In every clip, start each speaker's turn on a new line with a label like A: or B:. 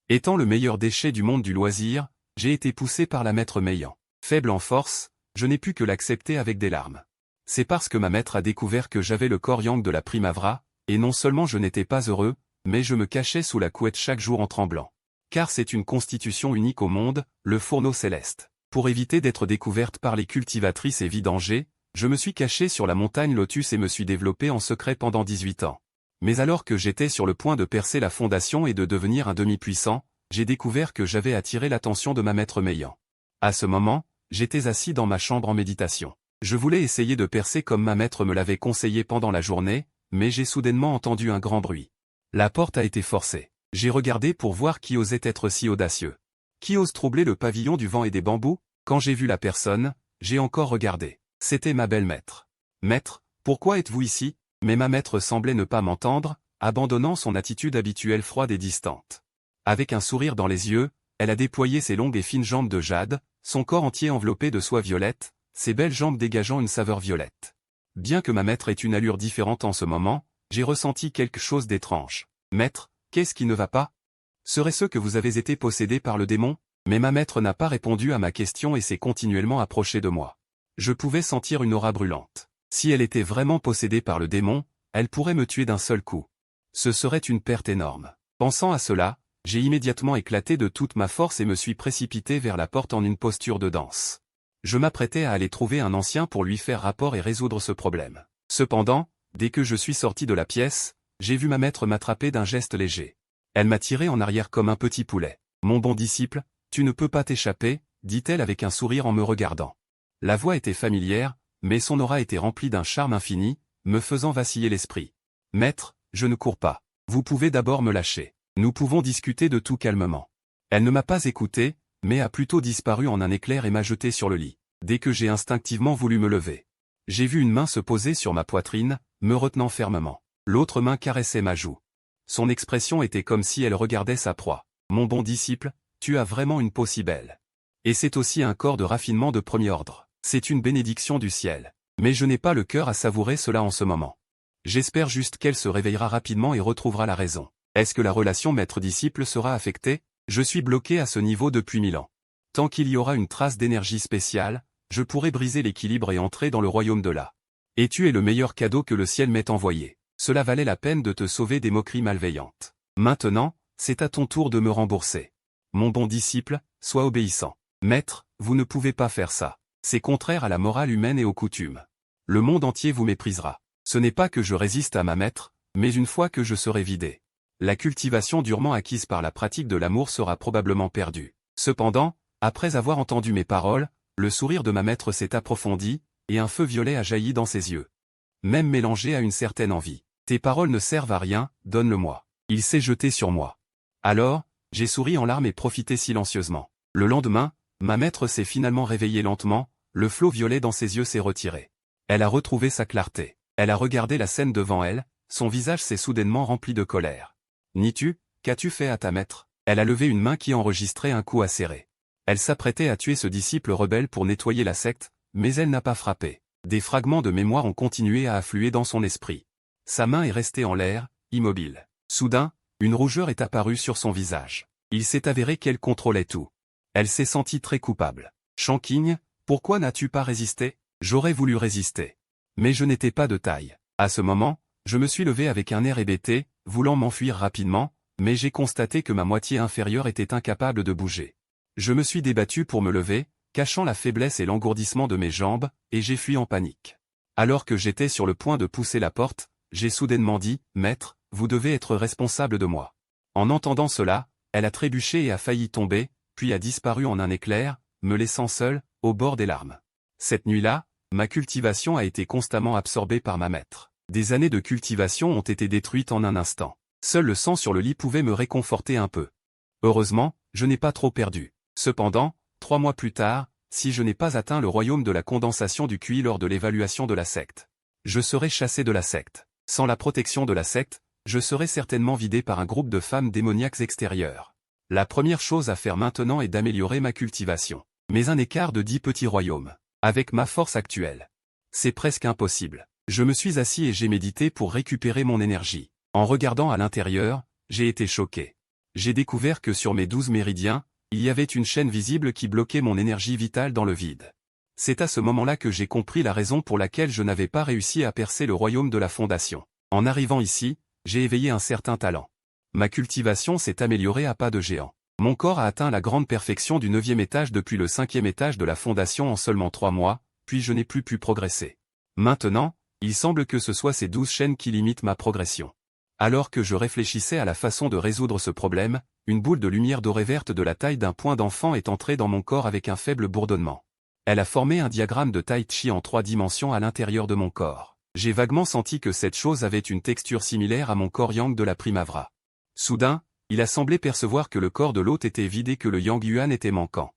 A: Étant le meilleur déchet du monde du loisir, j'ai été poussé par la maître m'ayant. Faible en force, je n'ai pu que l'accepter avec des larmes. C'est parce que ma maître a découvert que j'avais le corps yang de la primavera, et non seulement je n'étais pas heureux, mais je me cachais sous la couette chaque jour en tremblant. Car c'est une constitution unique au monde, le fourneau céleste. Pour éviter d'être découverte par les cultivatrices et vidangers, je me suis caché sur la montagne Lotus et me suis développé en secret pendant 18 ans. Mais alors que j'étais sur le point de percer la fondation et de devenir un demi-puissant, j'ai découvert que j'avais attiré l'attention de ma maître m'ayant. À ce moment, j'étais assis dans ma chambre en méditation. Je voulais essayer de percer comme ma maître me l'avait conseillé pendant la journée, mais j'ai soudainement entendu un grand bruit. La porte a été forcée. J'ai regardé pour voir qui osait être si audacieux. Qui ose troubler le pavillon du vent et des bambous? Quand j'ai vu la personne, j'ai encore regardé. C'était ma belle maître. Maître, pourquoi êtes-vous ici? Mais ma maître semblait ne pas m'entendre, abandonnant son attitude habituelle froide et distante. Avec un sourire dans les yeux, elle a déployé ses longues et fines jambes de jade, son corps entier enveloppé de soie violette, ses belles jambes dégageant une saveur violette. Bien que ma maître ait une allure différente en ce moment, j'ai ressenti quelque chose d'étrange. Maître, qu'est-ce qui ne va pas? Serait-ce que vous avez été possédé par le démon? Mais ma maître n'a pas répondu à ma question et s'est continuellement approchée de moi. Je pouvais sentir une aura brûlante. Si elle était vraiment possédée par le démon, elle pourrait me tuer d'un seul coup. Ce serait une perte énorme. Pensant à cela, j'ai immédiatement éclaté de toute ma force et me suis précipité vers la porte en une posture de danse. Je m'apprêtais à aller trouver un ancien pour lui faire rapport et résoudre ce problème. Cependant, dès que je suis sorti de la pièce, j'ai vu ma maître m'attraper d'un geste léger. Elle m'a tiré en arrière comme un petit poulet. « Mon bon disciple, tu ne peux pas t'échapper » dit-elle avec un sourire en me regardant. La voix était familière, mais son aura était remplie d'un charme infini, me faisant vaciller l'esprit. « Maître, je ne cours pas. Vous pouvez d'abord me lâcher. Nous pouvons discuter de tout calmement. » Elle ne m'a pas écouté, mais a plutôt disparu en un éclair et m'a jeté sur le lit. Dès que j'ai instinctivement voulu me lever, j'ai vu une main se poser sur ma poitrine, me retenant fermement. L'autre main caressait ma joue. Son expression était comme si elle regardait sa proie. « Mon bon disciple, tu as vraiment une peau si belle. Et c'est aussi un corps de raffinement de premier ordre. C'est une bénédiction du ciel. Mais je n'ai pas le cœur à savourer cela en ce moment. J'espère juste qu'elle se réveillera rapidement et retrouvera la raison. Est-ce que la relation maître-disciple sera affectée? Je suis bloqué à ce niveau depuis 1000 ans. Tant qu'il y aura une trace d'énergie spéciale, je pourrai briser l'équilibre et entrer dans le royaume de là. Et tu es le meilleur cadeau que le ciel m'ait envoyé. Cela valait la peine de te sauver des moqueries malveillantes. Maintenant, c'est à ton tour de me rembourser. Mon bon disciple, sois obéissant. Maître, vous ne pouvez pas faire ça. C'est contraire à la morale humaine et aux coutumes. Le monde entier vous méprisera. Ce n'est pas que je résiste à ma maître, mais une fois que je serai vidé, la cultivation durement acquise par la pratique de l'amour sera probablement perdue. Cependant, après avoir entendu mes paroles, le sourire de ma maître s'est approfondi, et un feu violet a jailli dans ses yeux. Même mélangé à une certaine envie. Tes paroles ne servent à rien, donne-le-moi. Il s'est jeté sur moi. Alors, j'ai souri en larmes et profité silencieusement. Le lendemain, ma maître s'est finalement réveillée lentement, le flot violet dans ses yeux s'est retiré. Elle a retrouvé sa clarté. Elle a regardé la scène devant elle, son visage s'est soudainement rempli de colère. Nitu, qu'as-tu fait à ta maître? Elle a levé une main qui enregistrait un coup acéré. Elle s'apprêtait à tuer ce disciple rebelle pour nettoyer la secte, mais elle n'a pas frappé. Des fragments de mémoire ont continué à affluer dans son esprit. Sa main est restée en l'air, immobile. Soudain, une rougeur est apparue sur son visage. Il s'est avéré qu'elle contrôlait tout. Elle s'est sentie très coupable. Shanking, pourquoi n'as-tu pas résisté? J'aurais voulu résister. Mais je n'étais pas de taille. À ce moment, je me suis levé avec un air hébété, voulant m'enfuir rapidement, mais j'ai constaté que ma moitié inférieure était incapable de bouger. Je me suis débattu pour me lever, cachant la faiblesse et l'engourdissement de mes jambes, et j'ai fui en panique. Alors que j'étais sur le point de pousser la porte, j'ai soudainement dit, « Maître, vous devez être responsable de moi. » En entendant cela, elle a trébuché et a failli tomber, puis a disparu en un éclair, me laissant seul, au bord des larmes. Cette nuit-là, ma cultivation a été constamment absorbée par ma maître. Des années de cultivation ont été détruites en un instant. Seul le sang sur le lit pouvait me réconforter un peu. Heureusement, je n'ai pas trop perdu. Cependant, 3 mois plus tard, si je n'ai pas atteint le royaume de la condensation du QI lors de l'évaluation de la secte, je serai chassé de la secte. Sans la protection de la secte, je serai certainement vidé par un groupe de femmes démoniaques extérieures. La première chose à faire maintenant est d'améliorer ma cultivation. Mais un écart de 10 petits royaumes. Avec ma force actuelle, c'est presque impossible. Je me suis assis et j'ai médité pour récupérer mon énergie. En regardant à l'intérieur, j'ai été choqué. J'ai découvert que sur mes 12 méridiens, il y avait une chaîne visible qui bloquait mon énergie vitale dans le vide. C'est à ce moment-là que j'ai compris la raison pour laquelle je n'avais pas réussi à percer le royaume de la Fondation. En arrivant ici, j'ai éveillé un certain talent. Ma cultivation s'est améliorée à pas de géant. Mon corps a atteint la grande perfection du 9e étage depuis le 5e étage de la Fondation en seulement 3 mois, puis je n'ai plus pu progresser. Maintenant, il semble que ce soit ces 12 chaînes qui limitent ma progression. Alors que je réfléchissais à la façon de résoudre ce problème, une boule de lumière dorée verte de la taille d'un poing d'enfant est entrée dans mon corps avec un faible bourdonnement. Elle a formé un diagramme de Tai Chi en 3 dimensions à l'intérieur de mon corps. J'ai vaguement senti que cette chose avait une texture similaire à mon corps yang de la Primavra. Soudain, il a semblé percevoir que le corps de l'hôte était vide et que le yang yuan était manquant.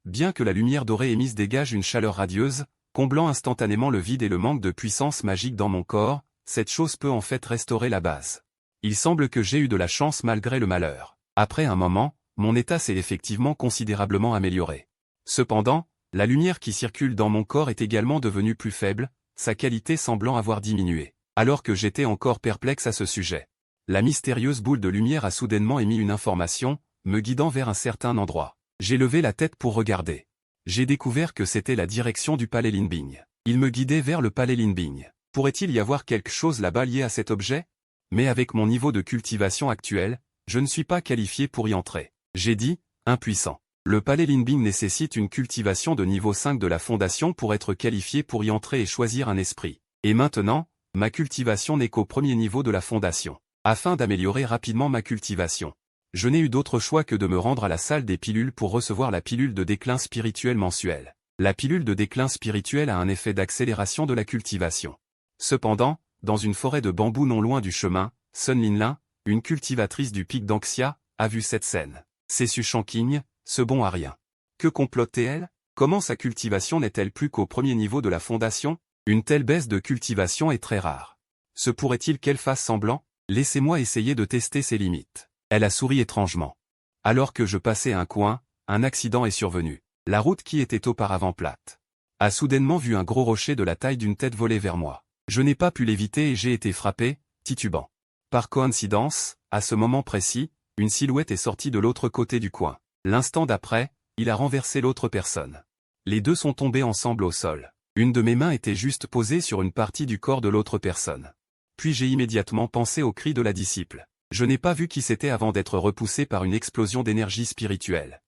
A: Bien que la lumière dorée émise dégage une chaleur radieuse, comblant instantanément le vide et le manque de puissance magique dans mon corps, cette chose peut en fait restaurer la base. Il semble que j'ai eu de la chance malgré le malheur. Après un moment, mon état s'est effectivement considérablement amélioré. Cependant, la lumière qui circule dans mon corps est également devenue plus faible, sa qualité semblant avoir diminué. Alors que j'étais encore perplexe à ce sujet, la mystérieuse boule de lumière a soudainement émis une information, me guidant vers un certain endroit. J'ai levé la tête pour regarder. J'ai découvert que c'était la direction du palais Linbing. Il me guidait vers le palais Linbing. Pourrait-il y avoir quelque chose là-bas lié à cet objet? Mais avec mon niveau de cultivation actuel, je ne suis pas qualifié pour y entrer. J'ai dit, impuissant. Le palais Linbing nécessite une cultivation de niveau 5 de la Fondation pour être qualifié pour y entrer et choisir un esprit. Et maintenant, ma cultivation n'est qu'au premier niveau de la Fondation. Afin d'améliorer rapidement ma cultivation, je n'ai eu d'autre choix que de me rendre à la salle des pilules pour recevoir la pilule de déclin spirituel mensuelle. La pilule de déclin spirituel a un effet d'accélération de la cultivation. Cependant, dans une forêt de bambous non loin du chemin, Sun Linlin, une cultivatrice du pic d'Anxia, a vu cette scène. C'est Su Shanqing, ce bon à rien. Que complotait-elle? Comment sa cultivation n'est-elle plus qu'au premier niveau de la Fondation? Une telle baisse de cultivation est très rare. Se pourrait-il qu'elle fasse semblant? Laissez-moi essayer de tester ses limites. Elle a souri étrangement. Alors que je passais un coin, un accident est survenu. La route qui était auparavant plate a soudainement vu un gros rocher de la taille d'une tête voler vers moi. Je n'ai pas pu l'éviter et j'ai été frappé, titubant. Par coïncidence, à ce moment précis, une silhouette est sortie de l'autre côté du coin. L'instant d'après, il a renversé l'autre personne. Les deux sont tombés ensemble au sol. Une de mes mains était juste posée sur une partie du corps de l'autre personne. Puis j'ai immédiatement pensé au cri de la disciple. Je n'ai pas vu qui c'était avant d'être repoussé par une explosion d'énergie spirituelle.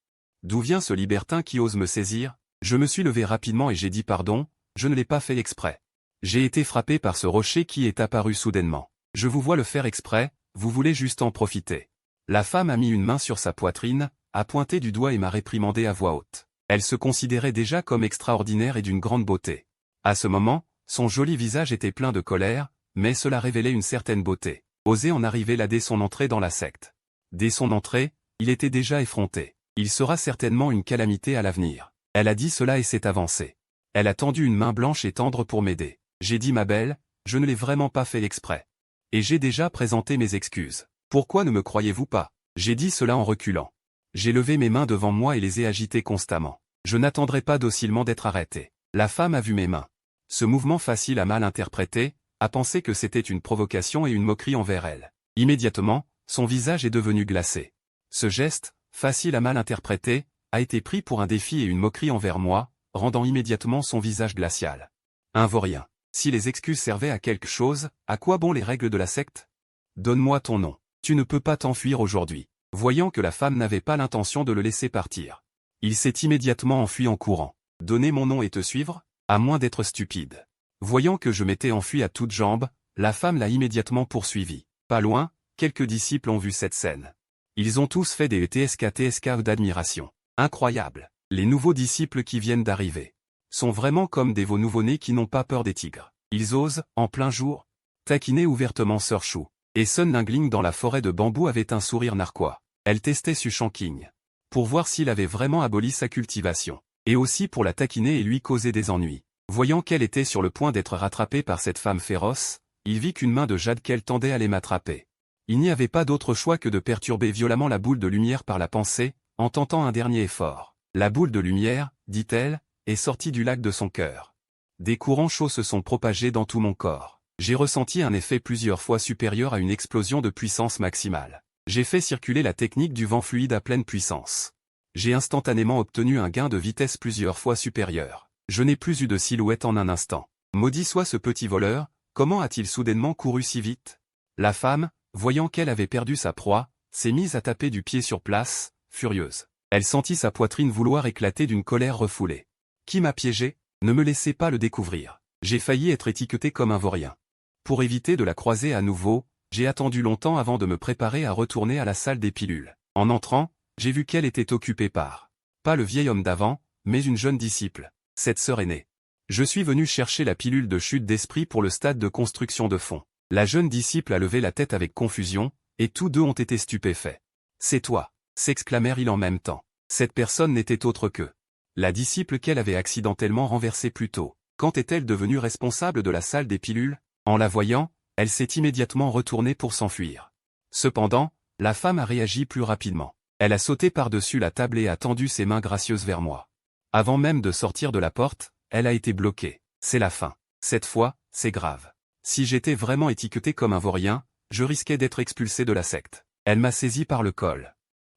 A: D'où vient ce libertin qui ose me saisir? Je me suis levé rapidement et j'ai dit pardon, je ne l'ai pas fait exprès. J'ai été frappé par ce rocher qui est apparu soudainement. Je vous vois le faire exprès, vous voulez juste en profiter. La femme a mis une main sur sa poitrine, a pointé du doigt et m'a réprimandé à voix haute. Elle se considérait déjà comme extraordinaire et d'une grande beauté. À ce moment, son joli visage était plein de colère, mais cela révélait une certaine beauté. Oser en arriver là dès son entrée dans la secte. Dès son entrée, il était déjà effronté. Il sera certainement une calamité à l'avenir. Elle a dit cela et s'est avancée. Elle a tendu une main blanche et tendre pour m'aider. J'ai dit ma belle, je ne l'ai vraiment pas fait exprès. Et j'ai déjà présenté mes excuses. Pourquoi ne me croyez-vous pas? J'ai dit cela en reculant. J'ai levé mes mains devant moi et les ai agitées constamment. Je n'attendrai pas docilement d'être arrêté. La femme a vu mes mains. Ce mouvement facile à mal interpréter, a pensé que c'était une provocation et une moquerie envers elle. Immédiatement, son visage est devenu glacé. Ce geste, facile à mal interpréter, a été pris pour un défi et une moquerie envers moi, rendant immédiatement son visage glacial. Un vaurien. Si les excuses servaient à quelque chose, à quoi bon les règles de la secte? Donne-moi ton nom. Tu ne peux pas t'enfuir aujourd'hui. Voyant que la femme n'avait pas l'intention de le laisser partir, il s'est immédiatement enfui en courant. Donner mon nom et te suivre? À moins d'être stupide. Voyant que je m'étais enfui à toutes jambes, la femme l'a immédiatement poursuivi. Pas loin, quelques disciples ont vu cette scène. Ils ont tous fait des TSK d'admiration. Incroyable. Les nouveaux disciples qui viennent d'arriver sont vraiment comme des veaux nouveau-nés qui n'ont pas peur des tigres. Ils osent, en plein jour, taquiner ouvertement Sir Shu. Et Sun Lingling dans la forêt de bambou avait un sourire narquois. Elle testait Su Shanqing pour voir s'il avait vraiment aboli sa cultivation. Et aussi pour la taquiner et lui causer des ennuis. Voyant qu'elle était sur le point d'être rattrapée par cette femme féroce, il vit qu'une main de jade qu'elle tendait allait m'attraper. Il n'y avait pas d'autre choix que de perturber violemment la boule de lumière par la pensée, en tentant un dernier effort. La boule de lumière, dit-elle, est sortie du lac de son cœur. Des courants chauds se sont propagés dans tout mon corps. J'ai ressenti un effet plusieurs fois supérieur à une explosion de puissance maximale. J'ai fait circuler la technique du vent fluide à pleine puissance. J'ai instantanément obtenu un gain de vitesse plusieurs fois supérieur. Je n'ai plus eu de silhouette en un instant. Maudit soit ce petit voleur, comment a-t-il soudainement couru si vite? La femme, voyant qu'elle avait perdu sa proie, s'est mise à taper du pied sur place, furieuse. Elle sentit sa poitrine vouloir éclater d'une colère refoulée. Qui m'a piégé? Ne me laissez pas le découvrir. J'ai failli être étiqueté comme un vaurien. Pour éviter de la croiser à nouveau, j'ai attendu longtemps avant de me préparer à retourner à la salle des pilules. En entrant, j'ai vu qu'elle était occupée par, pas le vieil homme d'avant, mais une jeune disciple, cette sœur aînée. Je suis venu chercher la pilule de chute d'esprit pour le stade de construction de fond. La jeune disciple a levé la tête avec confusion, et tous deux ont été stupéfaits. C'est toi, s'exclamèrent-ils en même temps. Cette personne n'était autre que la disciple qu'elle avait accidentellement renversée plus tôt. Quand est-elle devenue responsable de la salle des pilules? En la voyant, elle s'est immédiatement retournée pour s'enfuir. Cependant, la femme a réagi plus rapidement. Elle a sauté par-dessus la table et a tendu ses mains gracieuses vers moi. Avant même de sortir de la porte, elle a été bloquée. C'est la fin. Cette fois, c'est grave. Si j'étais vraiment étiqueté comme un vaurien, je risquais d'être expulsé de la secte. Elle m'a saisi par le col.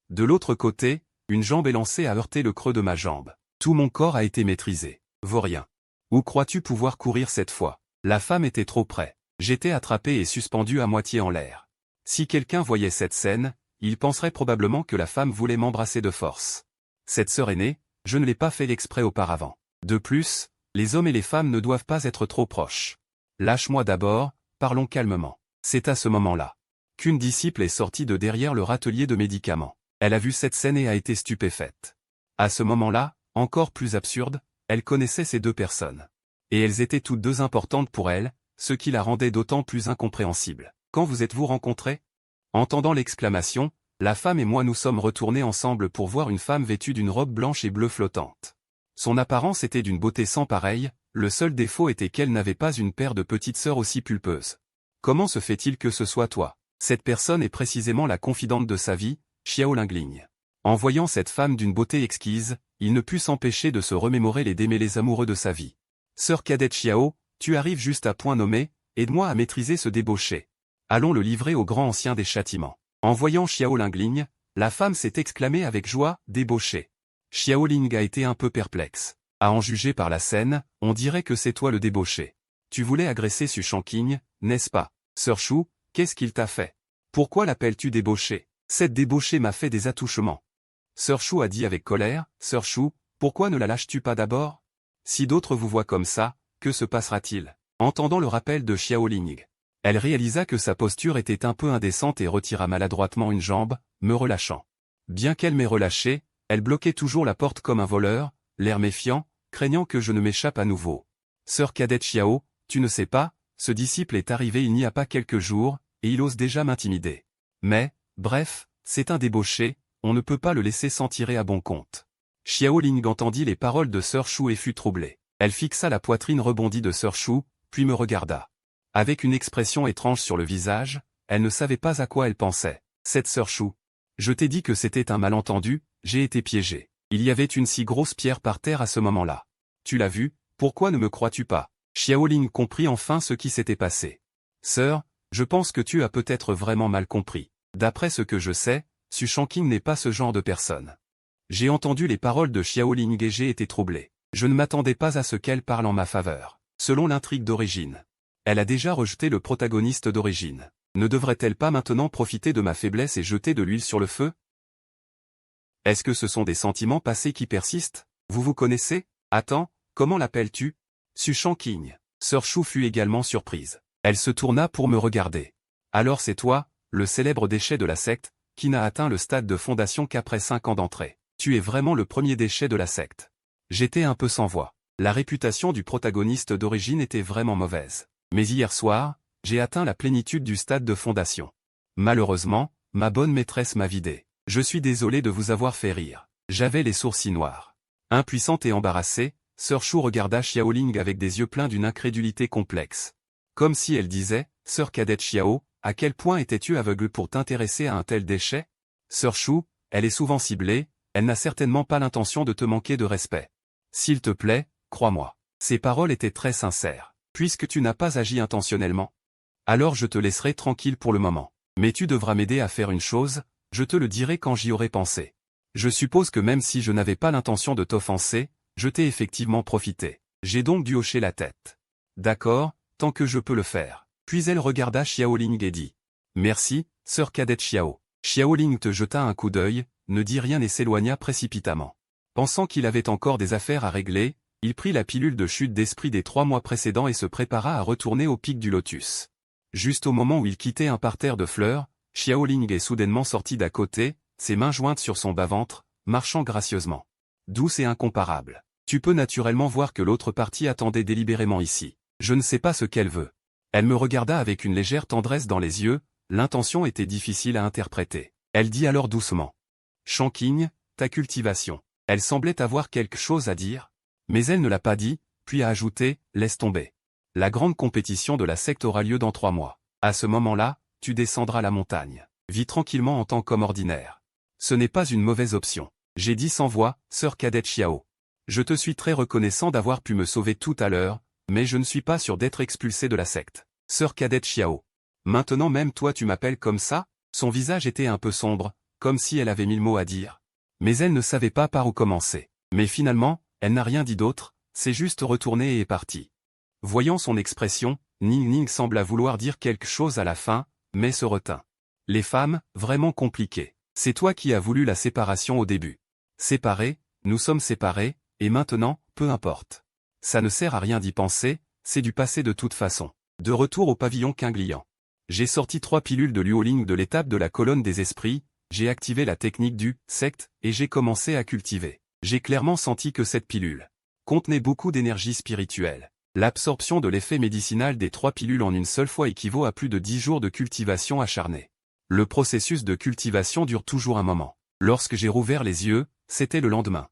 A: De l'autre côté, une jambe élancée a heurté le creux de ma jambe. Tout mon corps a été maîtrisé. Vaurien. Où crois-tu pouvoir courir cette fois? La femme était trop près. J'étais attrapé et suspendu à moitié en l'air. Si quelqu'un voyait cette scène, il penserait probablement que la femme voulait m'embrasser de force. Cette sœur aînée, je ne l'ai pas fait exprès auparavant. De plus, les hommes et les femmes ne doivent pas être trop proches. Lâche-moi d'abord, parlons calmement. C'est à ce moment-là qu'une disciple est sortie de derrière le râtelier de médicaments. Elle a vu cette scène et a été stupéfaite. À ce moment-là, encore plus absurde, elle connaissait ces deux personnes. Et elles étaient toutes deux importantes pour elle, ce qui la rendait d'autant plus incompréhensible. Quand vous êtes-vous rencontrés? Entendant l'exclamation, la femme et moi nous sommes retournés ensemble pour voir une femme vêtue d'une robe blanche et bleue flottante. Son apparence était d'une beauté sans pareille, le seul défaut était qu'elle n'avait pas une paire de petites sœurs aussi pulpeuses. Comment se fait-il que ce soit toi? Cette personne est précisément la confidente de sa vie, Xiao Lingling. En voyant cette femme d'une beauté exquise, il ne put s'empêcher de se remémorer les démêlés amoureux de sa vie. Sœur cadette Xiao, tu arrives juste à point nommé, aide-moi à maîtriser ce débauché. Allons le livrer au grand ancien des châtiments. En voyant Xiao Lingling, la femme s'est exclamée avec joie, débauché. Xiao Ling a été un peu perplexe. À en juger par la scène, on dirait que c'est toi le débauché. Tu voulais agresser Su Shangqing, n'est-ce pas? Sœur Shu, qu'est-ce qu'il t'a fait? Pourquoi l'appelles-tu débauché? Cette débauchée m'a fait des attouchements. Sœur Shu a dit avec colère, Sœur Shu, pourquoi ne la lâches-tu pas d'abord? Si d'autres vous voient comme ça, que se passera-t-il? Entendant le rappel de Xiao Ling, elle réalisa que sa posture était un peu indécente et retira maladroitement une jambe, me relâchant. Bien qu'elle m'ait relâché, elle bloquait toujours la porte comme un voleur, l'air méfiant, craignant que je ne m'échappe à nouveau. Sœur cadette Xiao, tu ne sais pas, ce disciple est arrivé il n'y a pas quelques jours, et il ose déjà m'intimider. Mais, bref, c'est un débauché, on ne peut pas le laisser s'en tirer à bon compte. Xiao Ling entendit les paroles de Sœur Shu et fut troublée. Elle fixa la poitrine rebondie de Sœur Shu, puis me regarda. Avec une expression étrange sur le visage, elle ne savait pas à quoi elle pensait. Cette Sœur Shu. Je t'ai dit que c'était un malentendu, j'ai été piégé. Il y avait une si grosse pierre par terre à ce moment-là. Tu l'as vu, pourquoi ne me crois-tu pas? Xiao Ling comprit enfin ce qui s'était passé. Sœur, je pense que tu as peut-être vraiment mal compris. D'après ce que je sais, Su Shangqing n'est pas ce genre de personne. J'ai entendu les paroles de Xiao Ling et j'ai été troublé. Je ne m'attendais pas à ce qu'elle parle en ma faveur. Selon l'intrigue d'origine, elle a déjà rejeté le protagoniste d'origine. Ne devrait-elle pas maintenant profiter de ma faiblesse et jeter de l'huile sur le feu? Est-ce que ce sont des sentiments passés qui persistent? Vous vous connaissez? Attends, comment l'appelles-tu? Su Shangqing. Sœur Shu fut également surprise. Elle se tourna pour me regarder. Alors c'est toi, le célèbre déchet de la secte, qui n'a atteint le stade de fondation qu'après 5 ans d'entrée. Tu es vraiment le premier déchet de la secte. J'étais un peu sans voix. La réputation du protagoniste d'origine était vraiment mauvaise. Mais hier soir, j'ai atteint la plénitude du stade de fondation. Malheureusement, ma bonne maîtresse m'a vidé. Je suis désolé de vous avoir fait rire. J'avais les sourcils noirs. Impuissante et embarrassée, Sœur Shu regarda Xiao Ling avec des yeux pleins d'une incrédulité complexe. Comme si elle disait, Sœur cadette Xiao, à quel point étais-tu aveugle pour t'intéresser à un tel déchet? Sœur Shu, elle est souvent ciblée, elle n'a certainement pas l'intention de te manquer de respect. S'il te plaît, crois-moi. Ces paroles étaient très sincères. Puisque tu n'as pas agi intentionnellement, alors je te laisserai tranquille pour le moment. Mais tu devras m'aider à faire une chose, je te le dirai quand j'y aurai pensé. Je suppose que même si je n'avais pas l'intention de t'offenser, je t'ai effectivement profité. J'ai donc dû hocher la tête. D'accord, tant que je peux le faire. Puis elle regarda Xiaoling et dit. Merci, sœur cadette Xiao. Xiaoling te jeta un coup d'œil, ne dit rien et s'éloigna précipitamment. Pensant qu'il avait encore des affaires à régler, il prit la pilule de chute d'esprit des 3 mois précédents et se prépara à retourner au pic du lotus. Juste au moment où il quittait un parterre de fleurs, Xiaoling est soudainement sorti d'à côté, ses mains jointes sur son bas-ventre, marchant gracieusement. Douce et incomparable. Tu peux naturellement voir que l'autre partie attendait délibérément ici. Je ne sais pas ce qu'elle veut. Elle me regarda avec une légère tendresse dans les yeux, l'intention était difficile à interpréter. Elle dit alors doucement. Shanking, ta cultivation. Elle semblait avoir quelque chose à dire, mais elle ne l'a pas dit, puis a ajouté, laisse tomber. La grande compétition de la secte aura lieu dans 3 mois. À ce moment-là, tu descendras la montagne. Vis tranquillement en tant qu'homme ordinaire. Ce n'est pas une mauvaise option. J'ai dit sans voix, sœur cadette Xiao. Je te suis très reconnaissant d'avoir pu me sauver tout à l'heure, mais je ne suis pas sûr d'être expulsé de la secte. Sœur cadette Xiao. Maintenant même toi tu m'appelles comme ça? Son visage était un peu sombre, comme si elle avait 1000 mots à dire. Mais elle ne savait pas par où commencer. Mais finalement, elle n'a rien dit d'autre, c'est juste retournée et est partie. Voyant son expression, Ning Ning sembla vouloir dire quelque chose à la fin, mais se retint. Les femmes, vraiment compliquées. C'est toi qui as voulu la séparation au début. Séparés, nous sommes séparés, et maintenant, peu importe. Ça ne sert à rien d'y penser, c'est du passé de toute façon. De retour au pavillon Qingliang. J'ai sorti 3 pilules de Luoling de l'étape de la colonne des esprits, j'ai activé la technique du secte, et j'ai commencé à cultiver. J'ai clairement senti que cette pilule contenait beaucoup d'énergie spirituelle. L'absorption de l'effet médicinal des 3 pilules en une seule fois équivaut à plus de 10 jours de cultivation acharnée. Le processus de cultivation dure toujours un moment. Lorsque j'ai rouvert les yeux, c'était le lendemain.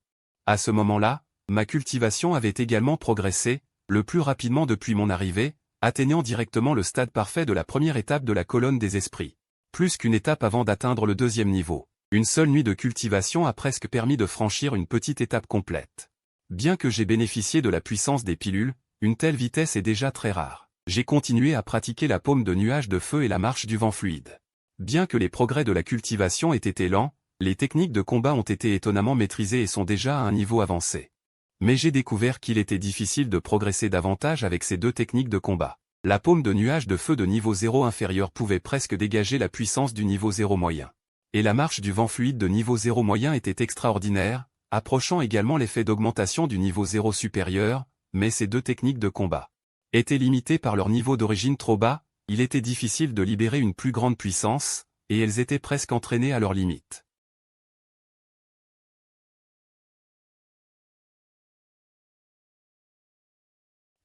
A: À ce moment-là, ma cultivation avait également progressé, le plus rapidement depuis mon arrivée, atteignant directement le stade parfait de la première étape de la colonne des esprits. Plus qu'une étape avant d'atteindre le 2e niveau. Une seule nuit de cultivation a presque permis de franchir une petite étape complète. Bien que j'ai bénéficié de la puissance des pilules, une telle vitesse est déjà très rare. J'ai continué à pratiquer la paume de nuage de feu et la marche du vent fluide. Bien que les progrès de la cultivation aient été lents, les techniques de combat ont été étonnamment maîtrisées et sont déjà à un niveau avancé. Mais j'ai découvert qu'il était difficile de progresser davantage avec ces 2 techniques de combat. La paume de nuage de feu de niveau 0 inférieur pouvait presque dégager la puissance du niveau 0 moyen. Et la marche du vent fluide de niveau 0 moyen était extraordinaire, approchant également l'effet d'augmentation du niveau 0 supérieur, mais ces 2 techniques de combat étaient limitées par leur niveau d'origine trop bas, il était difficile de libérer une plus grande puissance, et elles étaient presque entraînées à leurs limites.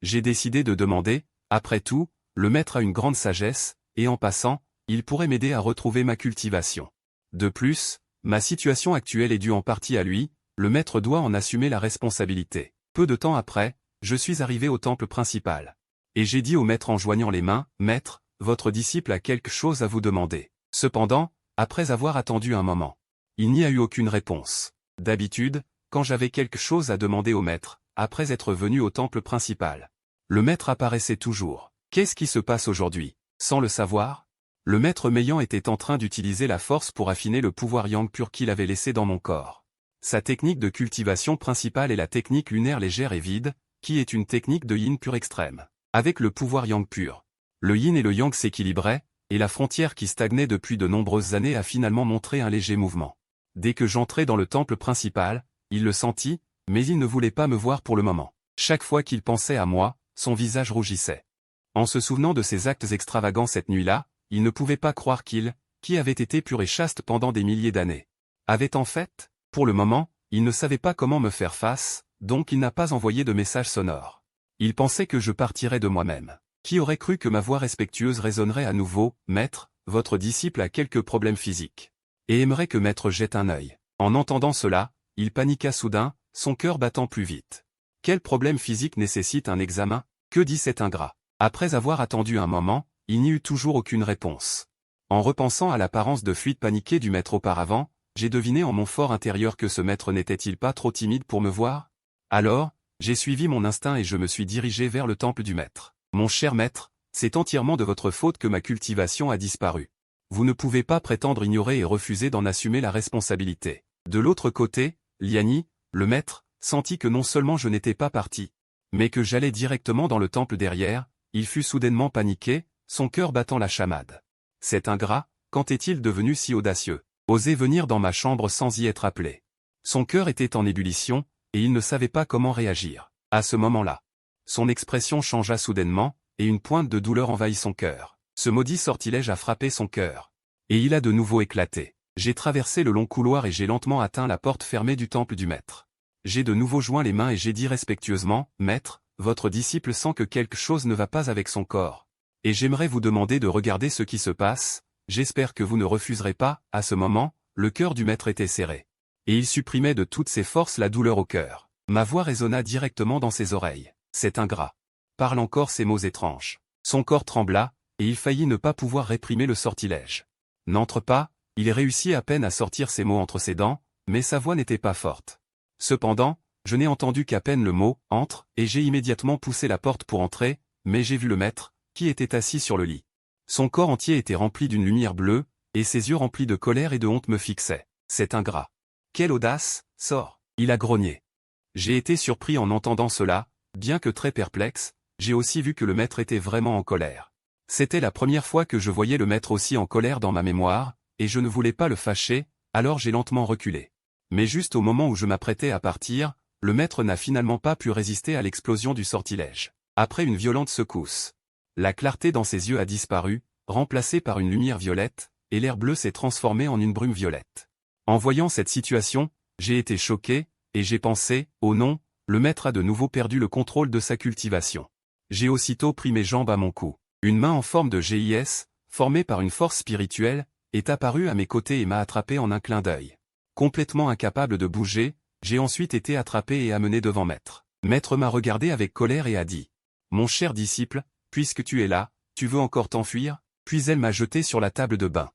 A: J'ai décidé de demander, après tout, le maître a une grande sagesse, et en passant, il pourrait m'aider à retrouver ma cultivation. De plus, ma situation actuelle est due en partie à lui, le maître doit en assumer la responsabilité. Peu de temps après, je suis arrivé au temple principal. Et j'ai dit au maître en joignant les mains, « Maître, votre disciple a quelque chose à vous demander. » Cependant, après avoir attendu un moment, il n'y a eu aucune réponse. D'habitude, quand j'avais quelque chose à demander au maître, après être venu au temple principal, le maître apparaissait toujours. Qu'est-ce qui se passe aujourd'hui? Sans le savoir, le maître Meillan était en train d'utiliser la force pour affiner le pouvoir yang pur qu'il avait laissé dans mon corps. Sa technique de cultivation principale est la technique lunaire légère et vide, qui est une technique de yin pur extrême. Avec le pouvoir yang pur, le yin et le yang s'équilibraient, et la frontière qui stagnait depuis de nombreuses années a finalement montré un léger mouvement. Dès que j'entrai dans le temple principal, il le sentit, mais il ne voulait pas me voir pour le moment. Chaque fois qu'il pensait à moi, son visage rougissait. En se souvenant de ses actes extravagants cette nuit-là, il ne pouvait pas croire qu'il, qui avait été pur et chaste pendant des milliers d'années, avait en fait, pour le moment, il ne savait pas comment me faire face, donc il n'a pas envoyé de message sonore. Il pensait que je partirais de moi-même. Qui aurait cru que ma voix respectueuse résonnerait à nouveau, « Maître, votre disciple a quelques problèmes physiques. » Et aimerait que Maître jette un œil. En entendant cela, il paniqua soudain, son cœur battant plus vite. Quel problème physique nécessite un examen? Que dit cet ingrat? Après avoir attendu un moment, il n'y eut toujours aucune réponse. En repensant à l'apparence de fuite paniquée du maître auparavant, j'ai deviné en mon fort intérieur que ce maître n'était-il pas trop timide pour me voir? Alors, j'ai suivi mon instinct et je me suis dirigé vers le temple du maître. Mon cher maître, c'est entièrement de votre faute que ma cultivation a disparu. vous ne pouvez pas prétendre ignorer et refuser d'en assumer la responsabilité. De l'autre côté, Liani, le maître, sentit que non seulement je n'étais pas parti, mais que j'allais directement dans le temple derrière. Il fut soudainement paniqué, son cœur battant la chamade. Cet ingrat, quand est-il devenu si audacieux? Oser venir dans ma chambre sans y être appelé. Son cœur était en ébullition, et il ne savait pas comment réagir. À ce moment-là, son expression changea soudainement, et une pointe de douleur envahit son cœur. Ce maudit sortilège a frappé son cœur. Et il a de nouveau éclaté. J'ai traversé le long couloir et j'ai lentement atteint la porte fermée du temple du maître. J'ai de nouveau joint les mains et j'ai dit respectueusement, « Maître, votre disciple sent que quelque chose ne va pas avec son corps. Et j'aimerais vous demander de regarder ce qui se passe, j'espère que vous ne refuserez pas. » À ce moment, le cœur du maître était serré. Et il supprimait de toutes ses forces la douleur au cœur. Ma voix résonna directement dans ses oreilles. Cet ingrat parle encore ces mots étranges. Son corps trembla, et il faillit ne pas pouvoir réprimer le sortilège. N'entre pas, il réussit à peine à sortir ces mots entre ses dents, mais sa voix n'était pas forte. Cependant, je n'ai entendu qu'à peine le mot « entre » et j'ai immédiatement poussé la porte pour entrer, mais j'ai vu le maître, qui était assis sur le lit. Son corps entier était rempli d'une lumière bleue, et ses yeux remplis de colère et de honte me fixaient. Cet ingrat. Quelle audace, sort! Il a grogné. J'ai été surpris en entendant cela, bien que très perplexe, j'ai aussi vu que le maître était vraiment en colère. C'était la première fois que je voyais le maître aussi en colère dans ma mémoire, et je ne voulais pas le fâcher, alors j'ai lentement reculé. Mais juste au moment où je m'apprêtais à partir, le maître n'a finalement pas pu résister à l'explosion du sortilège. Après une violente secousse, la clarté dans ses yeux a disparu, remplacée par une lumière violette, et l'air bleu s'est transformé en une brume violette. En voyant cette situation, j'ai été choqué, et j'ai pensé, oh non, le maître a de nouveau perdu le contrôle de sa cultivation. J'ai aussitôt pris mes jambes à mon cou. Une main en forme de GIS, formée par une force spirituelle, est apparue à mes côtés et m'a attrapé en un clin d'œil. Complètement incapable de bouger, j'ai ensuite été attrapé et amené devant Maître. Maître m'a regardé avec colère et a dit « Mon cher disciple, puisque tu es là, tu veux encore t'enfuir ?» Puis elle m'a jeté sur la table de bain.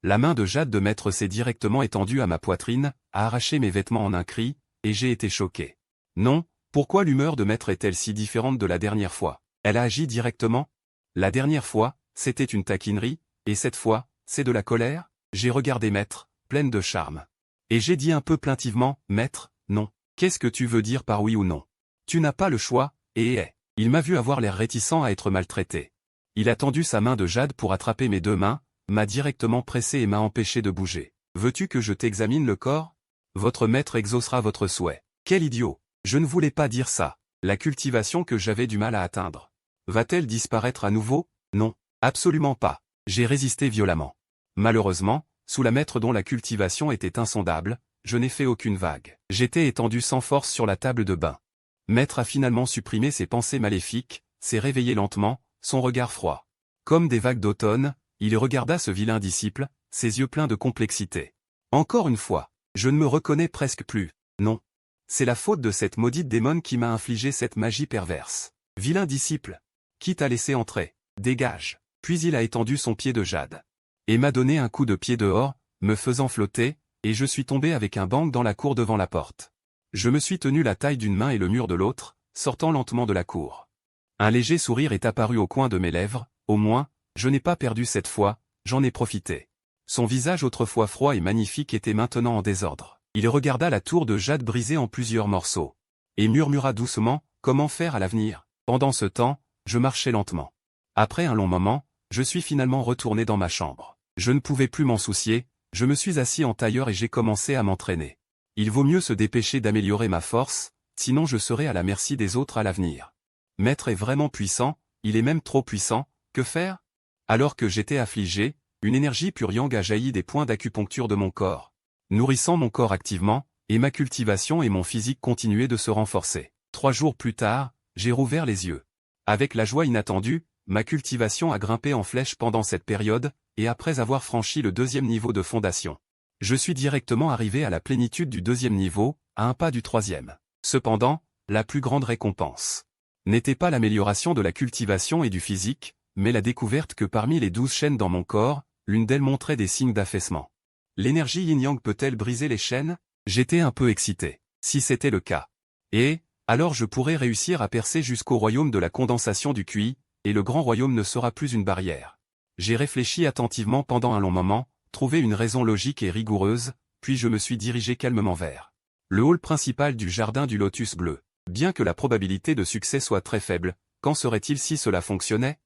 A: La main de Jade de Maître s'est directement étendue à ma poitrine, a arraché mes vêtements en un cri, et j'ai été choqué. Non, pourquoi l'humeur de Maître est-elle si différente de la dernière fois? Elle a agi directement? La dernière fois, c'était une taquinerie, et cette fois, c'est de la colère? J'ai regardé Maître, pleine de charme. Et j'ai dit un peu plaintivement, « Maître, non. Qu'est-ce que tu veux dire par oui ou non? Tu n'as pas le choix, et Il m'a vu avoir l'air réticent à être maltraité. Il a tendu sa main de Jade pour attraper mes deux mains, m'a directement pressé et m'a empêché de bouger. Veux-tu que je t'examine le corps? Votre maître exaucera votre souhait. Quel idiot! Je ne voulais pas dire ça. La cultivation que j'avais du mal à atteindre. Va-t-elle disparaître à nouveau? Non, absolument pas. J'ai résisté violemment. Malheureusement, sous la maître dont la cultivation était insondable, je n'ai fait aucune vague. J'étais étendu sans force sur la table de bain. Maître a finalement supprimé ses pensées maléfiques, s'est réveillé lentement, son regard froid. Comme des vagues d'automne, il regarda ce vilain disciple, ses yeux pleins de complexité. Encore une fois, je ne me reconnais presque plus. Non. C'est la faute de cette maudite démone qui m'a infligé cette magie perverse. Vilain disciple. Qui t'a laissé entrer? Dégage. Puis il a étendu son pied de Jade. Et m'a donné un coup de pied dehors, me faisant flotter, et je suis tombé avec un bang dans la cour devant la porte. Je me suis tenu la taille d'une main et le mur de l'autre, sortant lentement de la cour. Un léger sourire est apparu au coin de mes lèvres, au moins, je n'ai pas perdu cette fois, j'en ai profité. Son visage autrefois froid et magnifique était maintenant en désordre. Il regarda la tour de Jade brisée en plusieurs morceaux. Et murmura doucement, comment faire à l'avenir? Pendant ce temps, je marchais lentement. Après un long moment, je suis finalement retourné dans ma chambre. Je ne pouvais plus m'en soucier, je me suis assis en tailleur et j'ai commencé à m'entraîner. Il vaut mieux se dépêcher d'améliorer ma force, sinon je serai à la merci des autres à l'avenir. Maître est vraiment puissant, il est même trop puissant, que faire? Alors que j'étais affligé, une énergie pure yang a jailli des points d'acupuncture de mon corps, nourrissant mon corps activement, et ma cultivation et mon physique continuaient de se renforcer. 3 jours plus tard, j'ai rouvert les yeux. Avec la joie inattendue, ma cultivation a grimpé en flèche pendant cette période, et après avoir franchi le 2e niveau de fondation. Je suis directement arrivé à la plénitude du 2e niveau, à un pas du 3e. Cependant, la plus grande récompense n'était pas l'amélioration de la cultivation et du physique, mais la découverte que parmi les 12 chaînes dans mon corps, l'une d'elles montrait des signes d'affaissement. L'énergie yin-yang peut-elle briser les chaînes? J'étais un peu excité. Si c'était le cas. Et, alors je pourrais réussir à percer jusqu'au royaume de la condensation du QI, et le grand royaume ne sera plus une barrière. J'ai réfléchi attentivement pendant un long moment, trouvé une raison logique et rigoureuse, puis je me suis dirigé calmement vers le hall principal du jardin du Lotus Bleu. Bien que la probabilité de succès soit très faible, qu'en serait-il si cela fonctionnait?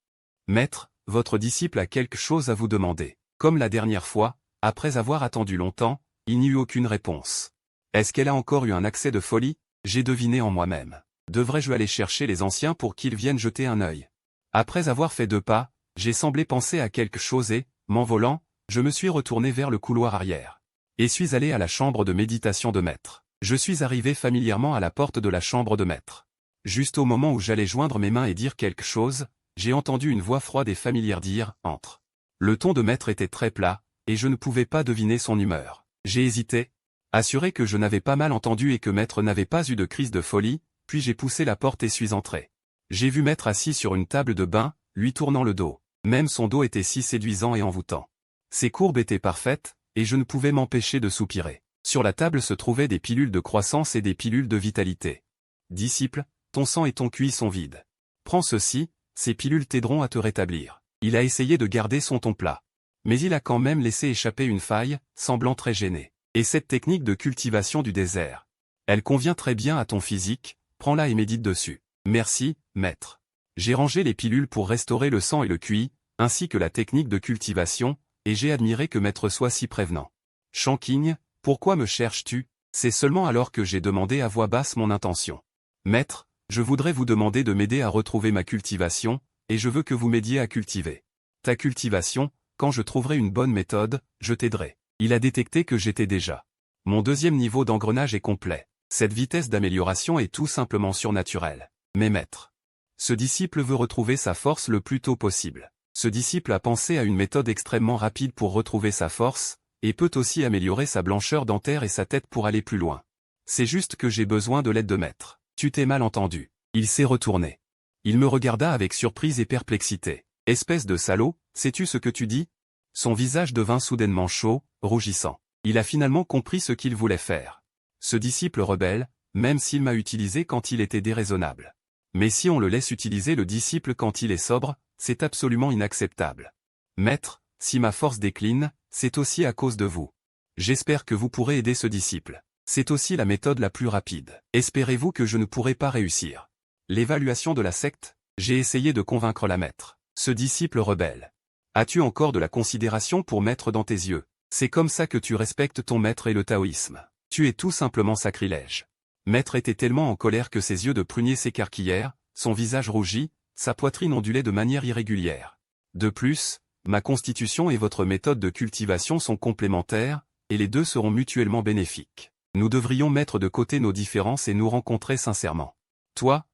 A: Maître, votre disciple a quelque chose à vous demander. Comme la dernière fois, après avoir attendu longtemps, il n'y eut aucune réponse. Est-ce qu'elle a encore eu un accès de folie? J'ai deviné en moi-même. Devrais-je aller chercher les anciens pour qu'ils viennent jeter un œil? Après avoir fait 2 pas, j'ai semblé penser à quelque chose et, m'envolant, je me suis retourné vers le couloir arrière. Et suis allé à la chambre de méditation de maître. Je suis arrivé familièrement à la porte de la chambre de maître. Juste au moment où j'allais joindre mes mains et dire quelque chose, j'ai entendu une voix froide et familière dire « Entre ». Le ton de maître était très plat, et je ne pouvais pas deviner son humeur. J'ai hésité, assuré que je n'avais pas mal entendu et que maître n'avait pas eu de crise de folie, puis j'ai poussé la porte et suis entré. J'ai vu maître assis sur une table de bain, lui tournant le dos. Même son dos était si séduisant et envoûtant. Ses courbes étaient parfaites, et je ne pouvais m'empêcher de soupirer. Sur la table se trouvaient des pilules de croissance et des pilules de vitalité. Disciple, ton sang et ton QI sont vides. Prends ceci, ces pilules t'aideront à te rétablir. Il a essayé de garder son ton plat. Mais il a quand même laissé échapper une faille, semblant très gêné. Et cette technique de cultivation du désert. Elle convient très bien à ton physique, prends-la et médite dessus. Merci, maître. J'ai rangé les pilules pour restaurer le sang et le QI, ainsi que la technique de cultivation, et j'ai admiré que maître soit si prévenant. Shanking, pourquoi me cherches-tu? C'est seulement alors que j'ai demandé à voix basse mon intention. Maître, je voudrais vous demander de m'aider à retrouver ma cultivation, et je veux que vous m'aidiez à cultiver. Ta cultivation, quand je trouverai une bonne méthode, je t'aiderai. Il a détecté que j'étais déjà. Mon 2e niveau d'engrenage est complet. Cette vitesse d'amélioration est tout simplement surnaturelle. Mais maître, ce disciple veut retrouver sa force le plus tôt possible. Ce disciple a pensé à une méthode extrêmement rapide pour retrouver sa force, et peut aussi améliorer sa blancheur dentaire et sa tête pour aller plus loin. C'est juste que j'ai besoin de l'aide de maître. Tu t'es mal entendu. Il s'est retourné. Il me regarda avec surprise et perplexité. Espèce de salaud, sais-tu ce que tu dis? Son visage devint soudainement chaud, rougissant. Il a finalement compris ce qu'il voulait faire. Ce disciple rebelle, même s'il m'a utilisé quand il était déraisonnable. Mais si on le laisse utiliser le disciple quand il est sobre, c'est absolument inacceptable. Maître, si ma force décline, c'est aussi à cause de vous. J'espère que vous pourrez aider ce disciple. C'est aussi la méthode la plus rapide. Espérez-vous que je ne pourrai pas réussir? L'évaluation de la secte? J'ai essayé de convaincre la maître. Ce disciple rebelle. As-tu encore de la considération pour maître dans tes yeux? C'est comme ça que tu respectes ton maître et le taoïsme. Tu es tout simplement sacrilège. Maître était tellement en colère que ses yeux de prunier s'écarquillèrent, son visage rougit, sa poitrine ondulait de manière irrégulière. De plus, ma constitution et votre méthode de cultivation sont complémentaires, et les deux seront mutuellement bénéfiques. Nous devrions mettre de côté nos différences et nous rencontrer sincèrement. Toi,